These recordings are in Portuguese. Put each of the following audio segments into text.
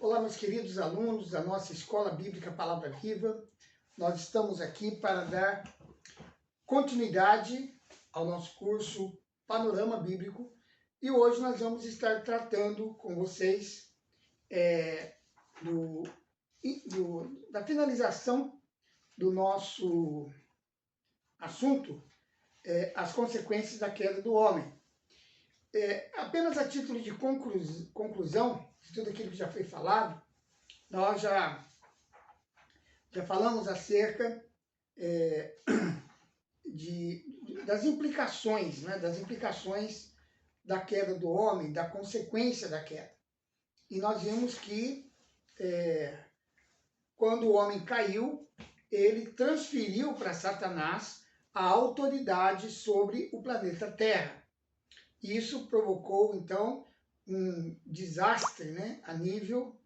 Olá, meus queridos alunos da nossa Escola Bíblica Palavra Viva. Nós estamos aqui para dar continuidade ao nosso curso Panorama Bíblico e hoje nós vamos estar tratando com vocês da finalização do nosso assunto, as consequências da queda do homem. Apenas a título de conclusão de tudo aquilo que já foi falado, nós já falamos acerca das implicações, das implicações da queda do homem, da consequência da queda. E nós vimos que quando o homem caiu, ele transferiu para Satanás a autoridade sobre o planeta Terra. Isso provocou, então, um desastre, a nível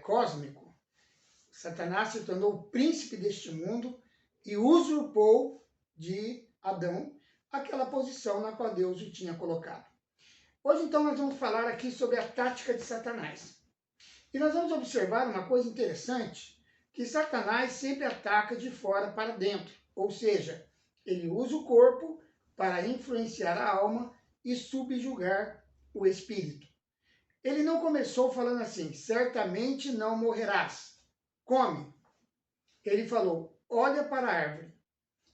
cósmico. Satanás se tornou o príncipe deste mundo e usurpou de Adão aquela posição na qual Deus o tinha colocado. Hoje, então, nós vamos falar aqui sobre a tática de Satanás. E nós vamos observar uma coisa interessante, que Satanás sempre ataca de fora para dentro, ou seja, ele usa o corpo para influenciar a alma e subjugar o espírito. Ele não começou falando assim, certamente não morrerás, come. Ele falou, olha para a árvore.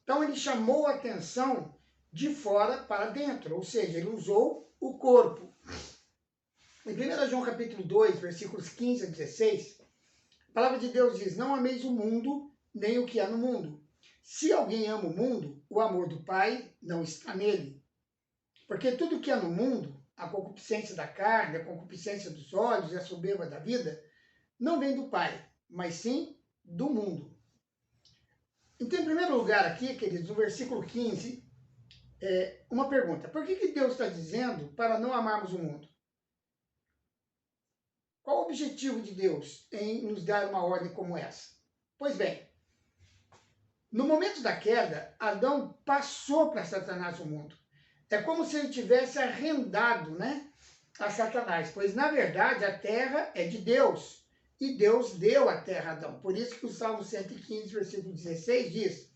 Então ele chamou a atenção de fora para dentro, ou seja, ele usou o corpo. Em 1 João capítulo 2, versículos 15 a 16, a palavra de Deus diz, não ameis o mundo, nem o que há no mundo. Se alguém ama o mundo, o amor do Pai não está nele. Porque tudo que há no mundo, a concupiscência da carne, a concupiscência dos olhos e a soberba da vida, não vem do Pai, mas sim do mundo. Então, em primeiro lugar aqui, queridos, no versículo 15, uma pergunta. Por que Deus está dizendo para não amarmos o mundo? Qual o objetivo de Deus em nos dar uma ordem como essa? Pois bem, no momento da queda, Adão passou para Satanás o mundo. É como se ele tivesse arrendado, a Satanás, pois na verdade a terra é de Deus e Deus deu a terra a Adão. Por isso que o Salmo 115, versículo 16 diz,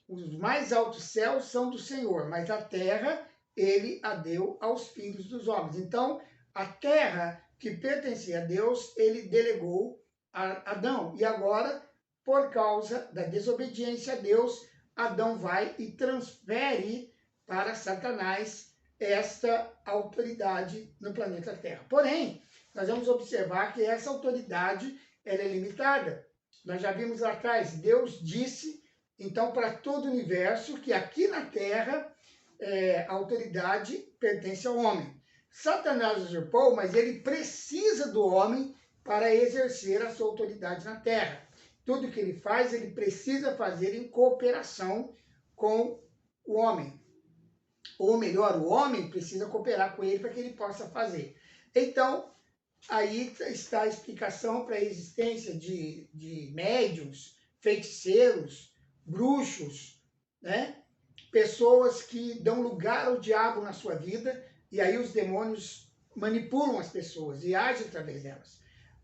os mais altos céus são do Senhor, mas a terra ele a deu aos filhos dos homens. Então, a terra que pertencia a Deus, ele delegou a Adão. E agora, por causa da desobediência a Deus, Adão vai e transfere para Satanás esta autoridade no planeta Terra. Porém, nós vamos observar que essa autoridade ela é limitada. Nós já vimos lá atrás, Deus disse, então, para todo o universo, que aqui na Terra a autoridade pertence ao homem. Satanás usurpou, mas ele precisa do homem para exercer a sua autoridade na Terra. Tudo que ele faz, ele precisa fazer em cooperação com o homem. Ou melhor, o homem precisa cooperar com ele para que ele possa fazer. Então, aí está a explicação para a existência de médiuns, feiticeiros, bruxos, pessoas que dão lugar ao diabo na sua vida, e aí os demônios manipulam as pessoas e agem através delas.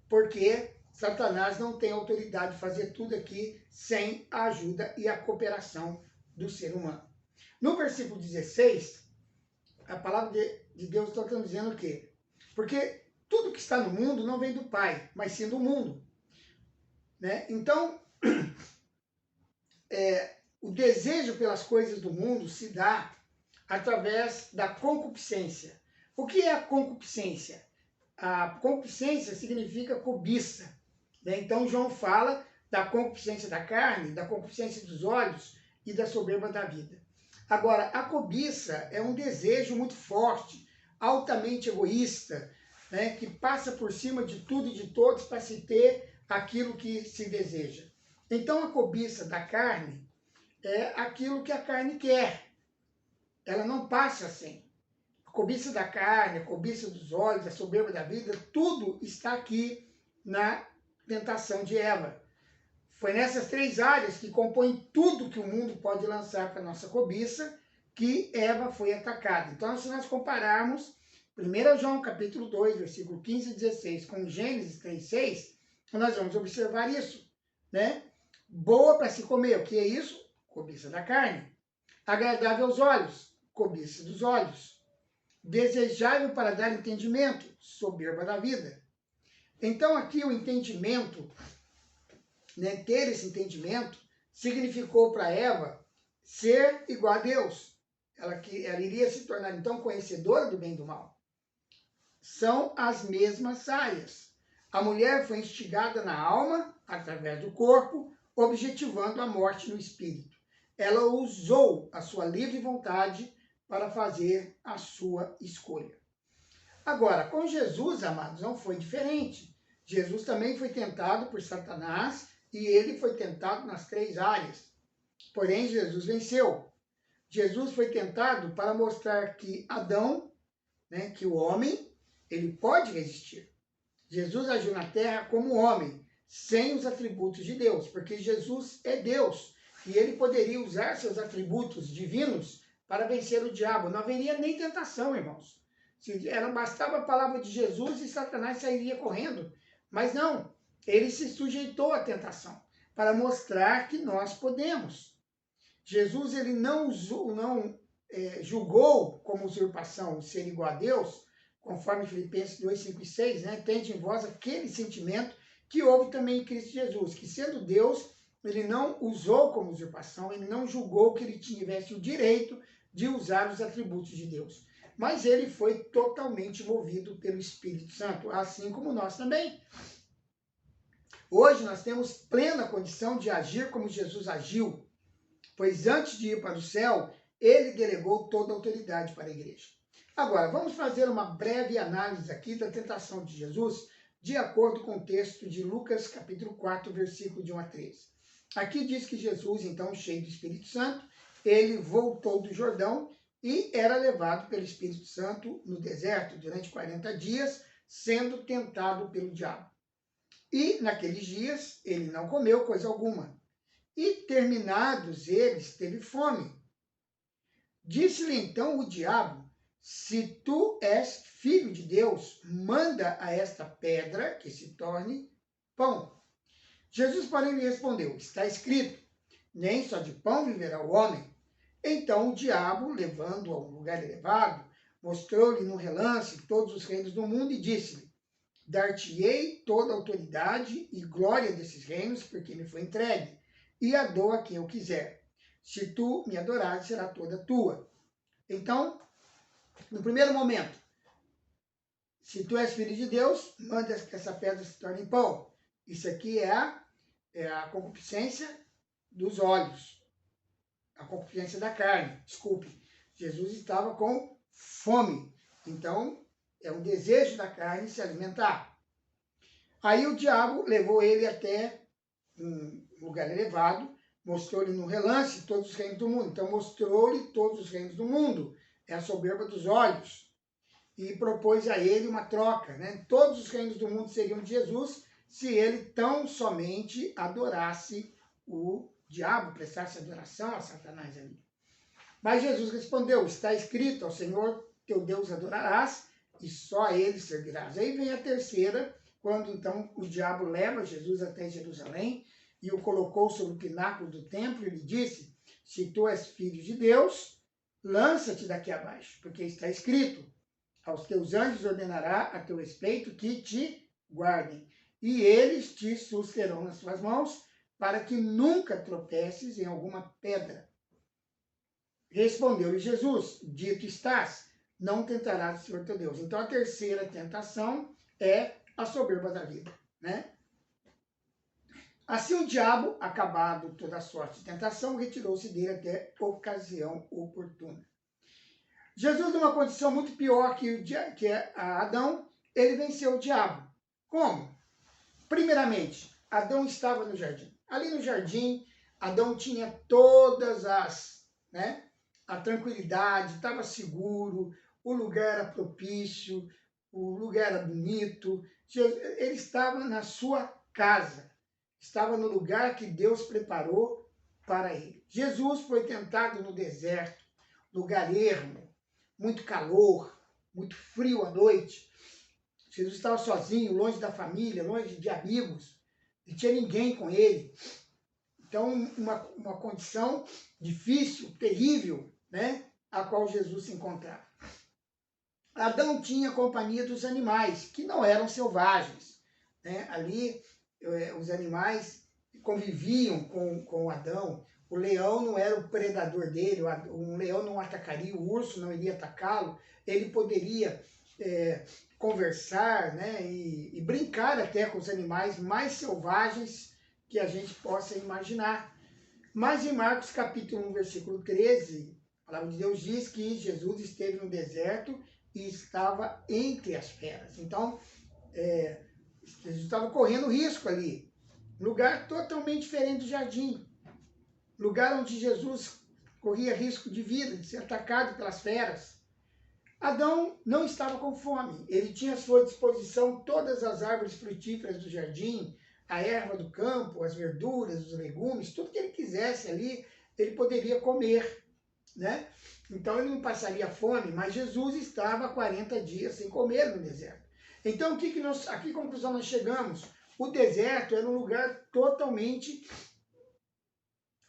Porque Satanás não tem autoridade de fazer tudo aqui sem a ajuda e a cooperação do ser humano. No versículo 16, a palavra de Deus está dizendo o quê? Porque tudo que está no mundo não vem do Pai, mas sim do mundo. Então, o desejo pelas coisas do mundo se dá através da concupiscência. O que é a concupiscência? A concupiscência significa cobiça. Então, João fala da concupiscência da carne, da concupiscência dos olhos e da soberba da vida. Agora, a cobiça é um desejo muito forte, altamente egoísta, que passa por cima de tudo e de todos para se ter aquilo que se deseja. Então, a cobiça da carne é aquilo que a carne quer. Ela não passa assim. A cobiça da carne, a cobiça dos olhos, a soberba da vida, tudo está aqui na tentação de Eva. Foi nessas três áreas que compõem tudo que o mundo pode lançar para a nossa cobiça que Eva foi atacada. Então, se nós compararmos 1 João capítulo 2, versículo 15 e 16, com Gênesis 3, 6, nós vamos observar isso, né? Boa para se comer, o que é isso? Cobiça da carne. Agradável aos olhos, cobiça dos olhos. Desejável para dar entendimento, soberba da vida. Então aqui o entendimento, né, ter esse entendimento, significou para Eva ser igual a Deus. Ela iria se tornar então conhecedora do bem e do mal. São as mesmas áreas. A mulher foi instigada na alma, através do corpo, objetivando a morte no espírito. Ela usou a sua livre vontade para fazer a sua escolha. Agora, com Jesus, amados, não foi diferente. Jesus também foi tentado por Satanás e ele foi tentado nas 3 áreas. Porém, Jesus venceu. Jesus foi tentado para mostrar que Adão, né, que o homem, ele pode resistir. Jesus agiu na terra como homem, sem os atributos de Deus, porque Jesus é Deus e ele poderia usar seus atributos divinos para vencer o diabo. Não haveria nem tentação, irmãos. Bastava a palavra de Jesus e Satanás sairia correndo. Mas não, ele se sujeitou à tentação para mostrar que nós podemos. Jesus ele não julgou como usurpação ser igual a Deus, conforme Filipenses 2, 5 e 6, né? Tende em vós aquele sentimento que houve também em Cristo Jesus, que sendo Deus, ele não usou como usurpação, ele não julgou que ele tivesse o direito de usar os atributos de Deus. Mas ele foi totalmente movido pelo Espírito Santo, assim como nós também. Hoje nós temos plena condição de agir como Jesus agiu, pois antes de ir para o céu, ele delegou toda a autoridade para a igreja. Agora, vamos fazer uma breve análise aqui da tentação de Jesus, de acordo com o texto de Lucas, capítulo 4, versículo de 1 a 13. Aqui diz que Jesus, então, cheio do Espírito Santo, ele voltou do Jordão e era levado pelo Espírito Santo no deserto durante 40 dias, sendo tentado pelo diabo. E naqueles dias ele não comeu coisa alguma. E terminados eles, teve fome. Disse-lhe então o diabo: se tu és filho de Deus, manda a esta pedra que se torne pão. Jesus, porém, lhe respondeu: está escrito, nem só de pão viverá o homem. Então o diabo, levando-o a um lugar elevado, mostrou-lhe no relance todos os reinos do mundo e disse-lhe: dar-te-ei toda a autoridade e glória desses reinos, porque me foi entregue, e a dou a quem eu quiser. Se tu me adorares, será toda tua. Então, no primeiro momento, se tu és filho de Deus, manda que essa pedra se torne pão. Isso aqui é a concupiscência dos olhos, a concupiscência da carne, desculpe. Jesus estava com fome, então é um desejo da carne se alimentar. Aí o diabo levou ele até um lugar elevado, mostrou-lhe no relance todos os reinos do mundo. Então mostrou-lhe todos os reinos do mundo, é a soberba dos olhos. E propôs a ele uma troca, né? Todos os reinos do mundo seriam de Jesus se ele tão somente adorasse o diabo, prestasse adoração a Satanás ali. Mas Jesus respondeu: está escrito, ao Senhor teu Deus adorarás e só a ele servirás. Aí vem a terceira, quando então o diabo leva Jesus até Jerusalém e o colocou sobre o pináculo do templo e lhe disse: se tu és filho de Deus, lança-te daqui abaixo, porque está escrito: aos teus anjos ordenará a teu respeito que te guardem, e eles te susterão nas suas mãos, para que nunca tropeces em alguma pedra. Respondeu-lhe Jesus: dito estás, não tentarás o Senhor teu Deus. Então a terceira tentação é a soberba da vida, né? Assim o diabo, acabado toda a sorte de tentação, retirou-se dele até ocasião oportuna. Jesus, numa condição muito pior que Adão, ele venceu o diabo. Como? Primeiramente, Adão estava no jardim. Ali no jardim, Adão tinha todas a tranquilidade, estava seguro, o lugar era propício, o lugar era bonito. Ele estava na sua casa, estava no lugar que Deus preparou para ele. Jesus foi tentado no deserto, lugar ermo, muito calor, muito frio à noite. Jesus estava sozinho, longe da família, longe de amigos, não tinha ninguém com ele. Então, uma condição difícil, terrível, né, a qual Jesus se encontrava. Adão tinha companhia dos animais, que não eram selvagens, né? Ali, os animais conviviam com Adão. O leão não era o predador dele, um leão não atacaria, o urso não iria atacá-lo. Ele poderia conversar, né, e brincar até com os animais mais selvagens que a gente possa imaginar. Mas em Marcos capítulo 1, versículo 13, a palavra de Deus diz que Jesus esteve no deserto e estava entre as feras. Então, Jesus estava correndo risco ali. Lugar totalmente diferente do jardim. Lugar onde Jesus corria risco de vida, de ser atacado pelas feras. Adão não estava com fome. Ele tinha à sua disposição todas as árvores frutíferas do jardim, a erva do campo, as verduras, os legumes, tudo que ele quisesse ali, ele poderia comer, né? Então ele não passaria fome, mas Jesus estava há 40 dias sem comer no deserto. Então a que conclusão nós chegamos? O deserto era um lugar totalmente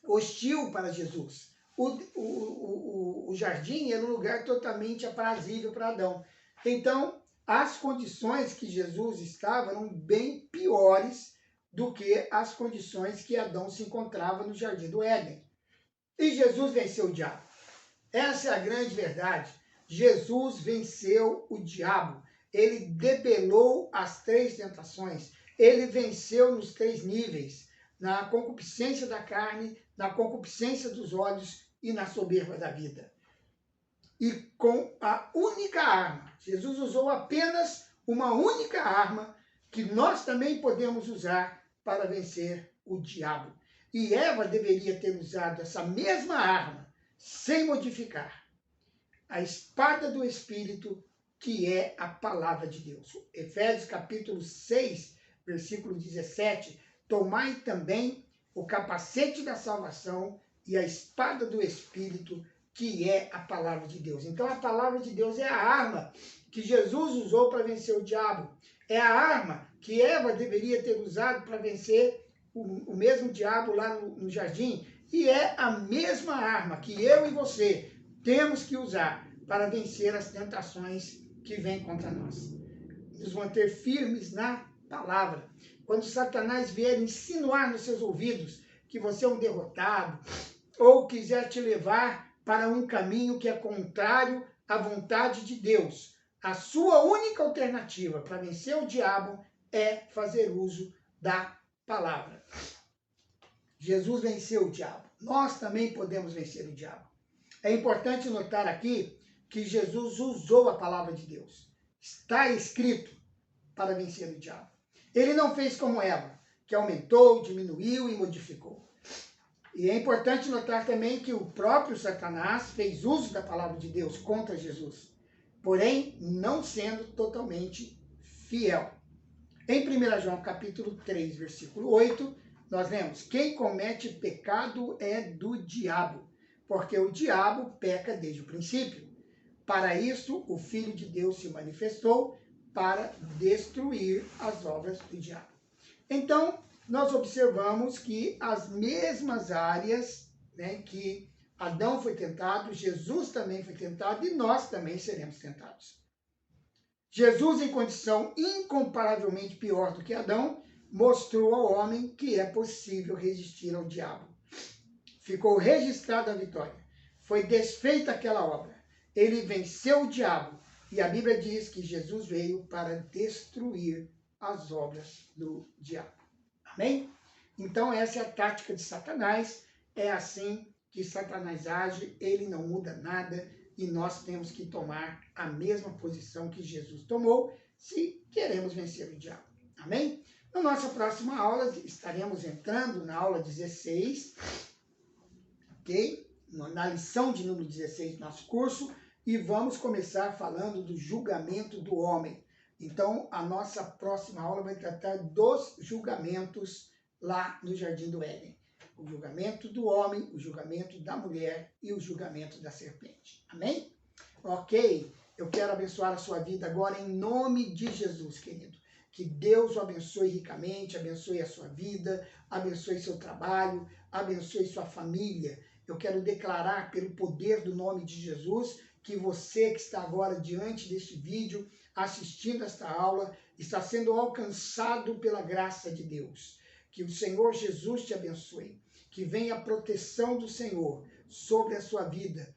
hostil para Jesus. O jardim era um lugar totalmente aprazível para Adão. Então, as condições que Jesus estava eram bem piores do que as condições que Adão se encontrava no jardim do Éden. E Jesus venceu o diabo. Essa é a grande verdade. Jesus venceu o diabo. Ele debelou as 3 tentações. Ele venceu nos 3 níveis. Na concupiscência da carne, na concupiscência dos olhos e na soberba da vida. E com a única arma, Jesus usou apenas uma única arma que nós também podemos usar para vencer o diabo. E Eva deveria ter usado essa mesma arma, sem modificar. A espada do Espírito, que é a palavra de Deus. Efésios capítulo 6, versículo 17, tomai também o capacete da salvação e a espada do Espírito, que é a palavra de Deus. Então a palavra de Deus é a arma que Jesus usou para vencer o diabo. É a arma que Eva deveria ter usado para vencer o mesmo diabo lá no jardim. E é a mesma arma que eu e você temos que usar para vencer as tentações que vêm contra nós. Nos manter firmes na palavra. Quando Satanás vier insinuar nos seus ouvidos que você é um derrotado, ou quiser te levar para um caminho que é contrário à vontade de Deus, a sua única alternativa para vencer o diabo é fazer uso da palavra. Jesus venceu o diabo. Nós também podemos vencer o diabo. É importante notar aqui que Jesus usou a palavra de Deus. Está escrito para vencer o diabo. Ele não fez como Eva, que aumentou, diminuiu e modificou. E é importante notar também que o próprio Satanás fez uso da palavra de Deus contra Jesus, porém não sendo totalmente fiel. Em 1 João capítulo 3, versículo 8, nós lemos: quem comete pecado é do diabo, porque o diabo peca desde o princípio. Para isso, o Filho de Deus se manifestou para destruir as obras do diabo. Então, nós observamos que as mesmas áreas, né, que Adão foi tentado, Jesus também foi tentado e nós também seremos tentados. Jesus, em condição incomparavelmente pior do que Adão, mostrou ao homem que é possível resistir ao diabo. Ficou registrada a vitória. Foi desfeita aquela obra. Ele venceu o diabo. E a Bíblia diz que Jesus veio para destruir as obras do diabo. Amém? Então essa é a tática de Satanás. É assim que Satanás age. Ele não muda nada. E nós temos que tomar a mesma posição que Jesus tomou se queremos vencer o diabo. Amém? Na nossa próxima aula estaremos entrando na aula 16. Ok? Na lição de número 16 do nosso curso. E vamos começar falando do julgamento do homem. Então, a nossa próxima aula vai tratar dos julgamentos lá no Jardim do Éden. O julgamento do homem, o julgamento da mulher e o julgamento da serpente. Amém? Ok. Eu quero abençoar a sua vida agora em nome de Jesus, querido. Que Deus o abençoe ricamente, abençoe a sua vida, abençoe seu trabalho, abençoe sua família. Eu quero declarar pelo poder do nome de Jesus que você que está agora diante deste vídeo, assistindo esta aula, está sendo alcançado pela graça de Deus. Que o Senhor Jesus te abençoe, que venha a proteção do Senhor sobre a sua vida.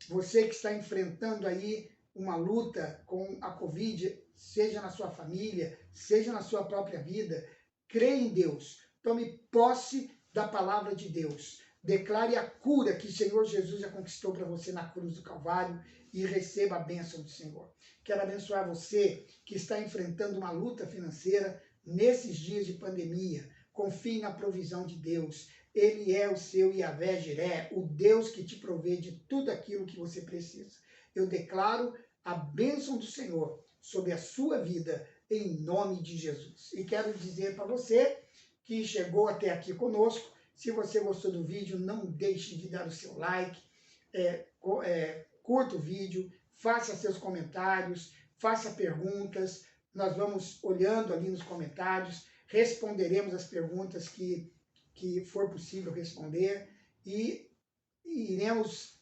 Você que está enfrentando aí uma luta com a Covid, seja na sua família, seja na sua própria vida, creia em Deus, tome posse da palavra de Deus, declare a cura que o Senhor Jesus já conquistou para você na cruz do Calvário e receba a bênção do Senhor. Quero abençoar você que está enfrentando uma luta financeira nesses dias de pandemia. Confie na provisão de Deus. Ele é o seu Yahvé Jiré, o Deus que te provê de tudo aquilo que você precisa. Eu declaro a bênção do Senhor sobre a sua vida, em nome de Jesus. E quero dizer para você que chegou até aqui conosco, se você gostou do vídeo, não deixe de dar o seu like, curta o vídeo, faça seus comentários, faça perguntas, nós vamos olhando ali nos comentários, responderemos as perguntas que for possível responder e iremos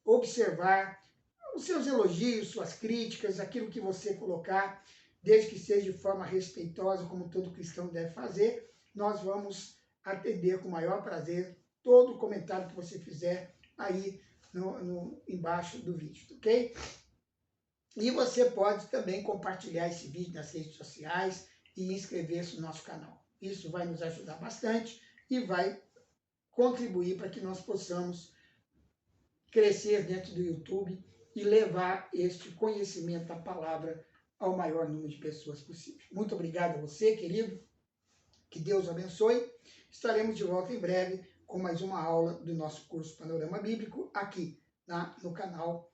observar os seus elogios, suas críticas, aquilo que você colocar, desde que seja de forma respeitosa, como todo cristão deve fazer, nós vamos atender com o maior prazer todo comentário que você fizer aí embaixo do vídeo, ok? E você pode também compartilhar esse vídeo nas redes sociais e inscrever-se no nosso canal. Isso vai nos ajudar bastante e vai contribuir para que nós possamos crescer dentro do YouTube e levar este conhecimento da palavra ao maior número de pessoas possível. Muito obrigado a você, querido. Que Deus abençoe. Estaremos de volta em breve com mais uma aula do nosso curso Panorama Bíblico aqui no canal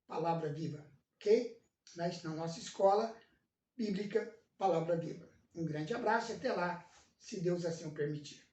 Palavra Viva, ok? Na nossa escola bíblica Palavra Viva. Um grande abraço e até lá, se Deus assim o permitir.